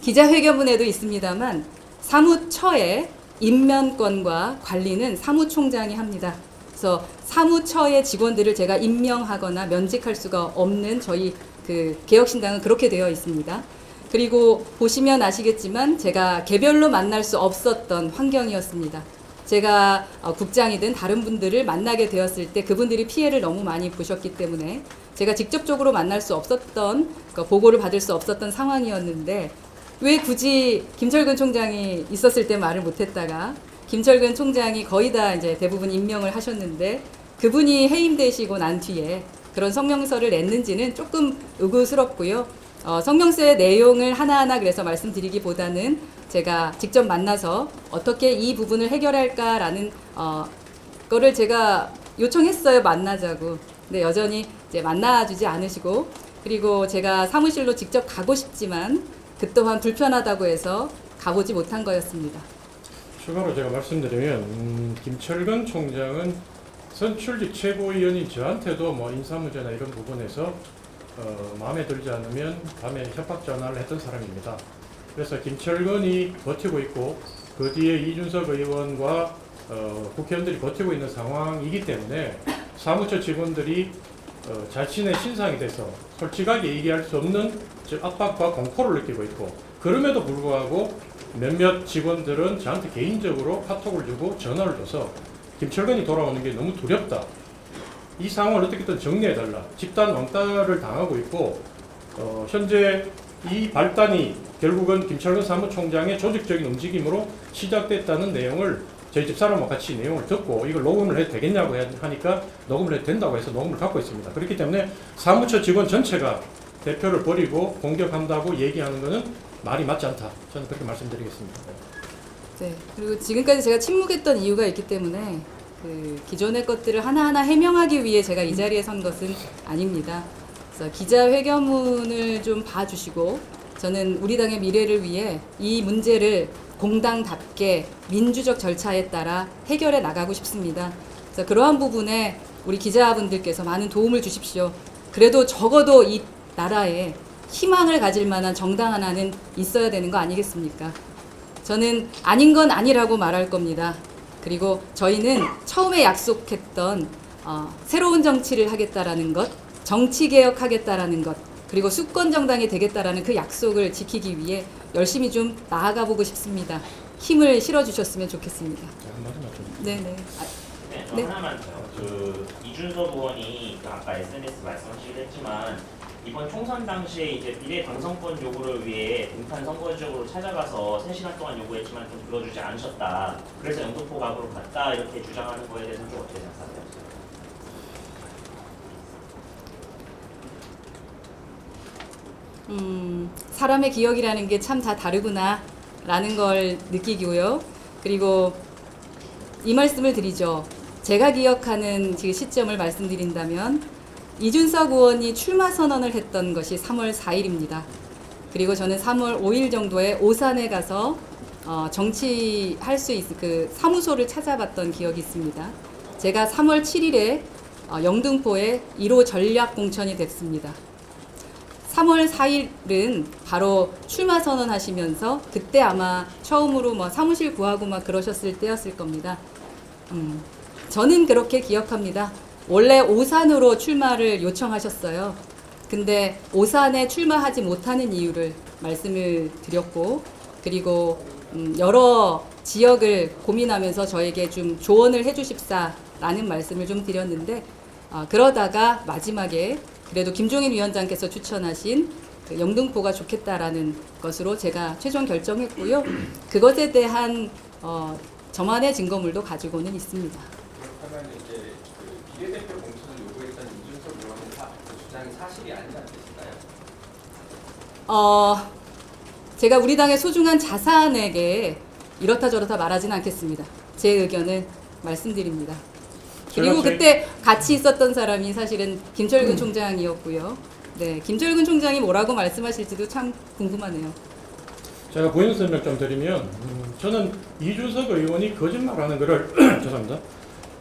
기자회견문에도 있습니다만 사무처의 임면권과 관리는 사무총장이 합니다. 그래서 사무처의 직원들을 제가 임명하거나 면직할 수가 없는 저희 개혁신당은 그렇게 되어 있습니다. 그리고 보시면 아시겠지만 제가 개별로 만날 수 없었던 환경이었습니다. 제가 국장이든 다른 분들을 만나게 되었을 때 그분들이 피해를 너무 많이 보셨기 때문에 제가 직접적으로 만날 수 없었던, 보고를 받을 수 없었던 상황이었는데 왜 굳이 김철근 총장이 있었을 때 말을 못했다가 김철근 총장이 거의 다 이제 대부분 임명을 하셨는데 그분이 해임되시고 난 뒤에 그런 성명서를 냈는지는 조금 의구스럽고요. 성명서의 내용을 하나하나 그래서 말씀드리기보다는 제가 직접 만나서 어떻게 이 부분을 해결할까라는 거를 제가 요청했어요. 만나자고. 근데 여전히 이제 만나주지 않으시고, 그리고 제가 사무실로 직접 가고 싶지만 그 또한 불편하다고 해서 가보지 못한 거였습니다. 추가로 제가 말씀드리면 김철근 총장은 선출직 최고위원인 저한테도 뭐 인사문제나 이런 부분에서 마음에 들지 않으면 밤에 협박 전화를 했던 사람입니다. 그래서 김철근이 버티고 있고 그 뒤에 이준석 의원과 국회의원들이 버티고 있는 상황이기 때문에 사무처 직원들이 자신의 신상이 돼서 솔직하게 얘기할 수 없는 압박과 공포를 느끼고 있고, 그럼에도 불구하고 몇몇 직원들은 저한테 개인적으로 카톡을 주고 전화를 줘서 김철근이 돌아오는 게 너무 두렵다, 이 상황을 어떻게든 정리해달라, 집단 왕따를 당하고 있고 현재 이 발단이 결국은 김철근 사무총장의 조직적인 움직임으로 시작됐다는 내용을 저희 집사람과 같이 내용을 듣고 이걸 녹음을 해도 되겠냐고 하니까 녹음을 해도 된다고 해서 녹음을 갖고 있습니다. 그렇기 때문에 사무처 직원 전체가 대표를 버리고 공격한다고 얘기하는 것은 말이 맞지 않다, 저는 그렇게 말씀드리겠습니다. 네. 그리고 지금까지 제가 침묵했던 이유가 있기 때문에 기존의 것들을 하나하나 해명하기 위해 제가 이 자리에 선 것은 아닙니다. 그래서 기자회견문을 좀 봐주시고 저는 우리 당의 미래를 위해 이 문제를 공당답게 민주적 절차에 따라 해결해 나가고 싶습니다. 그래서 그러한 부분에 우리 기자분들께서 많은 도움을 주십시오. 그래도 적어도 이 나라에 희망을 가질 만한 정당 하나는 있어야 되는 거 아니겠습니까? 저는 아닌 건 아니라고 말할 겁니다. 그리고 저희는 처음에 약속했던 새로운 정치를 하겠다라는 것, 정치개혁하겠다라는 것, 그리고 수권정당이 되겠다라는 그 약속을 지키기 위해 열심히 좀 나아가 보고 싶습니다. 힘을 실어주셨으면 좋겠습니다. 네네. 네, 하나만 더. 이준석 의원이 아까 SNS 말씀하시기도 했지만 이번 총선 당시에 이제 비례 당선권 요구를 위해 동탄 선거지역으로 찾아가서 3시간 동안 요구했지만 좀 들어주지 않으셨다. 그래서 영등포 갑으로 갔다, 이렇게 주장하는 거에 대해서는 좀 어떻게 생각하세요? 사람의 기억이라는 게 참 다 다르구나 라는 걸 느끼고요. 그리고 이 말씀을 드리죠. 제가 기억하는 지금 시점을 말씀드린다면 이준석 의원이 출마 선언을 했던 것이 3월 4일입니다. 그리고 저는 3월 5일 정도에 오산에 가서 정치할 수 있을 그 사무소를 찾아봤던 기억이 있습니다. 제가 3월 7일에 영등포에 1호 전략 공천이 됐습니다. 3월 4일은 바로 출마 선언하시면서 그때 아마 처음으로 뭐 사무실 구하고 막 그러셨을 때였을 겁니다. 저는 그렇게 기억합니다. 원래 오산으로 출마를 요청하셨어요. 근데 오산에 출마하지 못하는 이유를 말씀을 드렸고, 그리고 여러 지역을 고민하면서 저에게 좀 조언을 해주십사라는 말씀을 좀 드렸는데, 그러다가 마지막에 그래도 김종인 위원장께서 추천하신 영등포가 좋겠다라는 것으로 제가 최종 결정했고요. 그것에 대한 저만의 증거물도 가지고는 있습니다. 그렇다면 이제 비례대표 공천을 요구했던 이준석 의원의 주장이 사실이 아니지 않으실까요? 제가 우리 당의 소중한 자산에게 이렇다 저렇다 말하지는 않겠습니다. 제 의견을 말씀드립니다. 그리고 그때 같이 있었던 사람이 사실은 김철근 총장이었고요. 네, 김철근 총장이 뭐라고 말씀하실지도 참 궁금하네요. 제가 부연 설명 좀 드리면 저는 이준석 의원이 거짓말하는 것을 죄송합니다.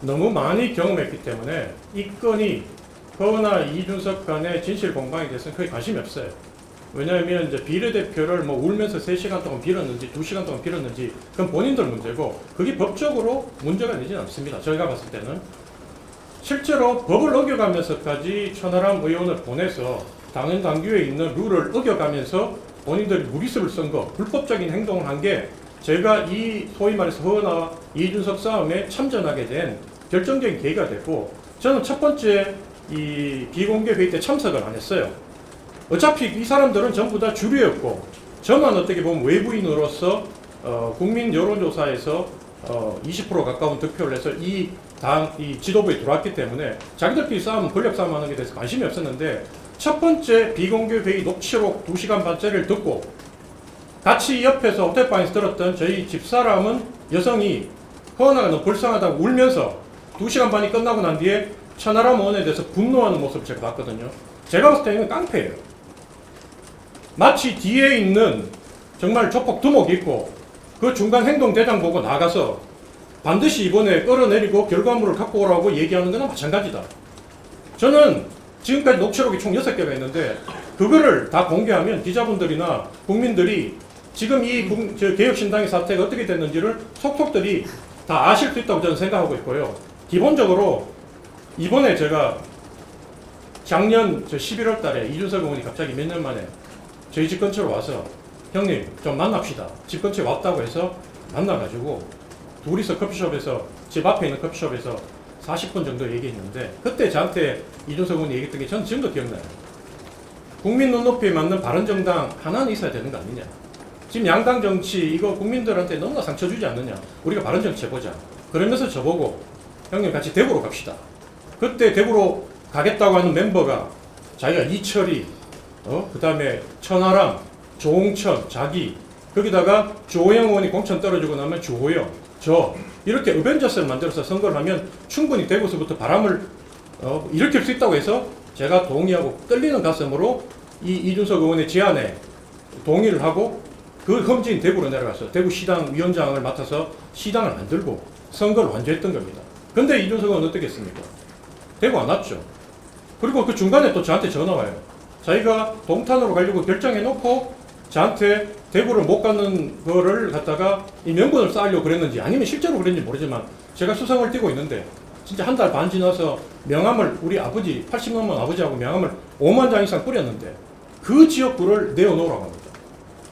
너무 많이 경험했기 때문에 이 건이 허나 이준석 간의 진실 공방에 대해서는 거의 관심이 없어요. 왜냐하면 이제 비례대표를 뭐 울면서 3시간 동안 빌었는지 2시간 동안 빌었는지 그건 본인들 문제고 그게 법적으로 문제가 되지는 않습니다. 저희가 봤을 때는 실제로 법을 어겨가면서까지 천하람 의원을 보내서 당헌 당규에 있는 룰을 어겨가면서 본인들이 무리수를 쓴 거, 불법적인 행동을 한 게 제가 이 소위 말해서 허은하 이준석 싸움에 참전하게 된 결정적인 계기가 됐고 저는 첫 번째 이 비공개 회의 때 참석을 안 했어요. 어차피 이 사람들은 전부 다 주류였고 저만 어떻게 보면 외부인으로서 국민 여론조사에서 20% 가까운 득표를 해서 이 지도부에 들어왔기 때문에 자기들끼리 싸우면 권력 싸움하는 게 대해서 관심이 없었는데 첫 번째 비공개 회의 녹취록 2시간 반짜리를 듣고 같이 옆에서 호텔방에서 들었던 저희 집사람은 여성이 허은하가 너무 불쌍하다고 울면서 2시간 반이 끝나고 난 뒤에 천하람 의원에 대해서 분노하는 모습을 제가 봤거든요. 제가 봤을 때는 깡패예요. 마치 뒤에 있는 정말 조폭 두목 있고 그 중간 행동 대장 보고 나가서 반드시 이번에 끌어내리고 결과물을 갖고 오라고 얘기하는 거나 마찬가지다. 저는 지금까지 녹취록이 총 6개가 있는데 그거를 다 공개하면 기자분들이나 국민들이 지금 이 개혁신당의 사태가 어떻게 됐는지를 속속들이 다 아실 수 있다고 저는 생각하고 있고요. 기본적으로 이번에 제가 작년 11월 달에 이준석 의원이 갑자기 몇 년 만에 저희 집 근처로 와서 형님 좀 만납시다. 집 근처에 왔다고 해서 만나가지고 둘이서 커피숍에서 집 앞에 있는 커피숍에서 40분 정도 얘기했는데 그때 저한테 이준석 의원이 얘기했던 게 저는 지금도 기억나요. 국민 눈높이에 맞는 바른정당 하나는 있어야 되는 거 아니냐. 지금 양당 정치 이거 국민들한테 너무나 상처 주지 않느냐. 우리가 바른정치 해보자. 그러면서 저보고 형님 같이 대구로 갑시다. 그때 대구로 가겠다고 하는 멤버가 자기가 이철이 그 다음에 천하람, 조홍천, 자기 거기다가 조호영 의원이 공천 떨어지고 나면 주호영, 저 이렇게 어벤져스를 만들어서 선거를 하면 충분히 대구서부터 바람을 일으킬 수 있다고 해서 제가 동의하고 떨리는 가슴으로 이 이준석 의원의 제안에 동의를 하고 그 험지인 대구로 내려가서 대구시당 위원장을 맡아서 시당을 만들고 선거를 완주했던 겁니다. 근데 이준석 의원은 어떻게 했습니까? 대구 안 왔죠. 그리고 그 중간에 또 저한테 전화 와요. 자기가 동탄으로 가려고 결정해놓고 저한테 대구를 못 가는 거를 갖다가 이 명분을 쌓으려고 그랬는지 아니면 실제로 그랬는지 모르지만 제가 수성을 띄고 있는데 진짜 한 달 반 지나서 명함을 우리 아버지 80 넘은 아버지하고 명함을 5만 장 이상 뿌렸는데 그 지역구를 내어놓으라고 합니다.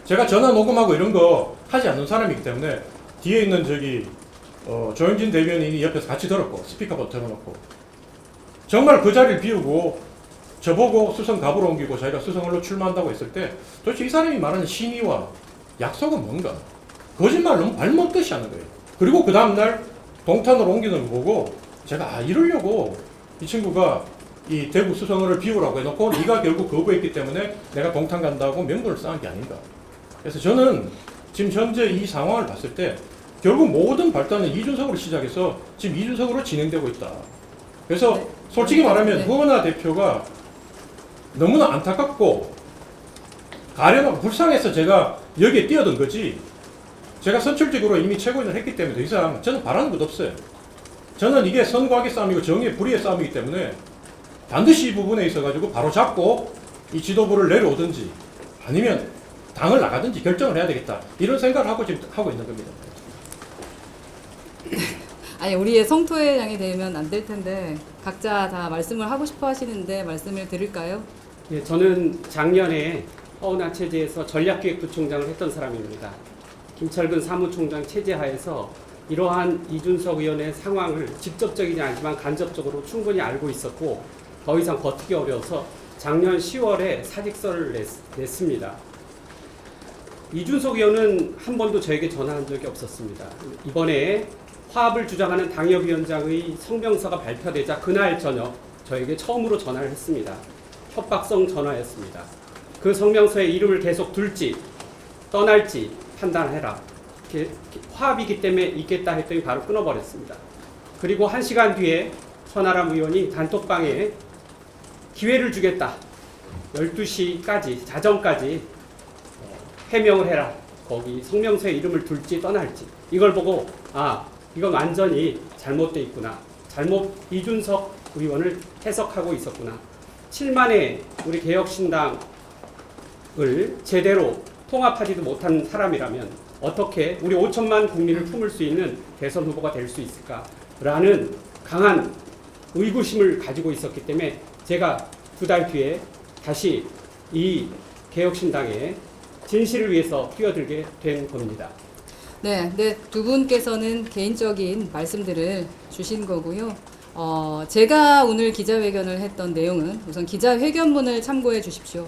제가 전화 녹음하고 이런 거 하지 않는 사람이기 때문에 뒤에 있는 조영진 대변인이 옆에서 같이 들었고 스피커부터 틀어놓고 정말 그 자리를 비우고 저보고 수성 갑으로 옮기고 자기가 수성을로 출마한다고 했을 때 도대체 이 사람이 말하는 신의와 약속은 뭔가 거짓말 너무 발먹듯이 하는 거예요. 그리고 그 다음날 동탄으로 옮기는 거 보고 제가 이러려고 이 친구가 이 대구 수성을 비우라고 해놓고 네가 결국 거부했기 때문에 내가 동탄 간다고 명분을 쌓은 게 아닌가. 그래서 저는 지금 현재 이 상황을 봤을 때 결국 모든 발단은 이준석으로 시작해서 지금 이준석으로 진행되고 있다. 그래서 네. 솔직히 말하면 네. 허은하 대표가 너무나 안타깝고 가련하고 불쌍해서 제가 여기에 뛰어든 거지 제가 선출직으로 이미 최고위원을 했기 때문에 더 이상 저는 바라는 것도 없어요. 저는 이게 선과학의 싸움이고 정의의 불의의 싸움이기 때문에 반드시 이 부분에 있어가지고 바로 잡고 이 지도부를 내려오든지 아니면 당을 나가든지 결정을 해야 되겠다. 이런 생각을 하고 지금 하고 있는 겁니다. 아니 우리의 성토회장이 되면 안 될 텐데 각자 다 말씀을 하고 싶어 하시는데 말씀을 드릴까요? 예, 저는 작년에 허은하 체제에서 전략기획부총장을 했던 사람입니다. 김철근 사무총장 체제하에서 이러한 이준석 의원의 상황을 직접적이지 않지만 간접적으로 충분히 알고 있었고 더 이상 버티기 어려워서 작년 10월에 사직서를 냈습니다. 이준석 의원은 한 번도 저에게 전화한 적이 없었습니다. 이번에 화합을 주장하는 당협위원장의 성명서가 발표되자 그날 저녁 저에게 처음으로 전화를 했습니다. 협박성 전화였습니다. 그 성명서에 이름을 계속 둘지 떠날지 판단해라. 화합이기 때문에 있겠다 했더니 바로 끊어버렸습니다. 그리고 1시간 뒤에 천하람 의원이 단톡방에 기회를 주겠다. 12시까지 자정까지 해명을 해라. 거기 성명서에 이름을 둘지 떠날지. 이걸 보고 이건 완전히 잘못돼 있구나. 잘못 이준석 의원을 해석하고 있었구나. 7만의 우리 개혁신당 제대로 통합하지도 못한 사람이라면 어떻게 우리 5천만 국민을 품을 수 있는 대선 후보가 될 수 있을까라는 강한 의구심을 가지고 있었기 때문에 제가 2달 뒤에 다시 이 개혁신당의 진실을 위해서 뛰어들게 된 겁니다. 네, 두 분께서는 개인적인 말씀들을 주신 거고요. 제가 오늘 기자회견을 했던 내용은 우선 기자회견문을 참고해 주십시오.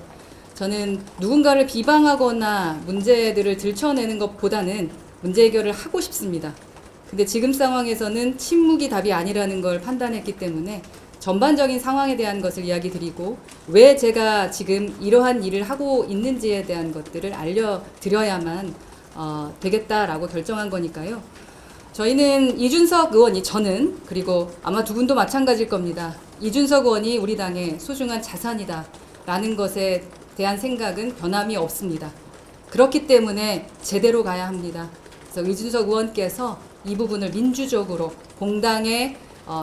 저는 누군가를 비방하거나 문제들을 들춰내는 것보다는 문제 해결을 하고 싶습니다. 근데 지금 상황에서는 침묵이 답이 아니라는 걸 판단했기 때문에 전반적인 상황에 대한 것을 이야기 드리고 왜 제가 지금 이러한 일을 하고 있는지에 대한 것들을 알려드려야만 되겠다라고 결정한 거니까요. 저희는 이준석 의원이 저는 그리고 아마 두 분도 마찬가지일 겁니다. 이준석 의원이 우리 당의 소중한 자산이다라는 것에 대한 생각은 변함이 없습니다. 그렇기 때문에 제대로 가야 합니다. 그래서 이준석 의원께서 이 부분을 민주적으로 공당의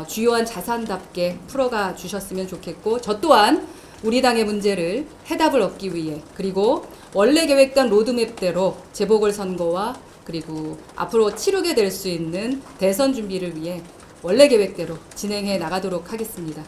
주요한 자산답게 풀어가 주셨으면 좋겠고 저 또한 우리 당의 문제를 해답을 얻기 위해 그리고 원래 계획된 로드맵대로 재보궐선거와 그리고 앞으로 치르게 될 수 있는 대선 준비를 위해 원래 계획대로 진행해 나가도록 하겠습니다.